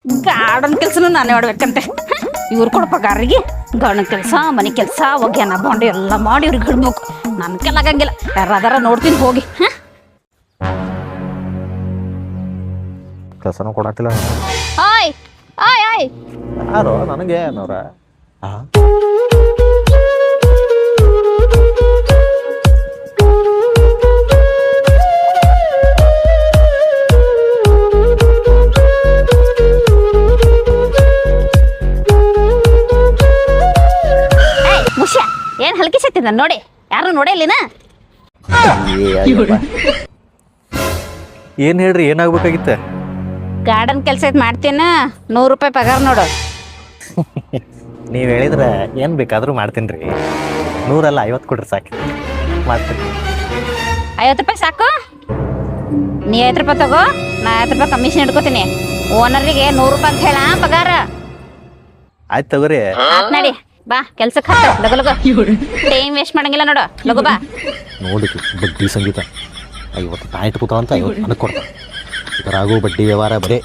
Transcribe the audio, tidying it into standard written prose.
Garden ಕೆಲಸನೂ ನಾನೇ ಮಾಡ್ಬೇಕಂತೆ. ಇವ್ರು ಕೊಡ ಪಗಾರಿಗೆ ಗಾರ್ಡನ್ ಕೆಲಸ, ಮನೆ ಕೆಲಸ, ಒಗ್ಯಾನ ಬಾಂಡೆ ಎಲ್ಲ ಮಾಡಿ ಇವ್ರಿಗೆ ಹಿಡ್ಬೇಕು. ನನ್ನ ಕೆಲ ಆಗಂಗಿಲ್ಲ. ಯಾರಾದಾರ ನೋಡ್ತೀನಿ ಹೋಗಿ. ಕೆಲಸನೂ ಕೊಡತ್ತಿಲ್ಲ. ಆಯ್ ಆಯ್ ಆಯ್ ಯಾರು ನನಗೆ ಏನವ್ರ? ಮುಷ್ಯ ಏನ್ ಹಲ್ಕಿ ಸತ್ತಿದ ನೋಡಿ, ಯಾರು ನೋಡಿಲ್ಲಿನ? ಏನು ಹೇಳ್ರಿ, ಏನಾಗ್ಬೇಕಾಗಿತ್ತ? ಗಾರ್ಡನ್ ಕೆಲಸ ಮಾಡ್ತೀನ, 100 ರೂಪಾಯಿ ಪಗಾರ ನೋಡು. ನೀವು ಹೇಳಿದ್ರೆ ಏನು ಬೇಕಾದರೂ ಮಾಡ್ತೀನಿ ರೀ. 100 ಅಲ್ಲ 50 ಕೊಡ್ರಿ ಸಾಕು, ಮಾಡ್ತೀನಿ. 50 ರೂಪಾಯಿ ಸಾಕು? ನೀ 50 ರೂಪಾಯಿ ತಗೋ, ನಾ 50 ರೂಪಾಯಿ ಕಮಿಷನ್ ಇಟ್ಕೋತೀನಿ. ಓನರಿಗೆ 100 ರೂಪಾಯಿ ಅಂತ ಹೇಳ ಪಗಾರ. ಆಯ್ತು ತಗೋರಿ. ಆತ್ ನಡಿ, ಬಾ ಕೆಲ್ಸಕ್ಕೆ ಹತ್ತ. ಲಗು ಲಗು, ಟೈಮ್ ವೇಸ್ಟ್ ಮಾಡಂಗಿಲ್ಲ ನೋಡು, ಲಗು ಬಾ. ನೋಡಿದ್ರಿ ಬಡ್ಡಿ ಸಂಗೀತ 50 ತಾಯಿ ಇಟ್ಕೋತಾವಂತ 50 ನನಗೆ ಕೊಡ್ತಾರೆ. ಈ ಥರ ಆಗೋ ಬಡ್ಡಿ ವ್ಯವಹಾರ ಬರೀ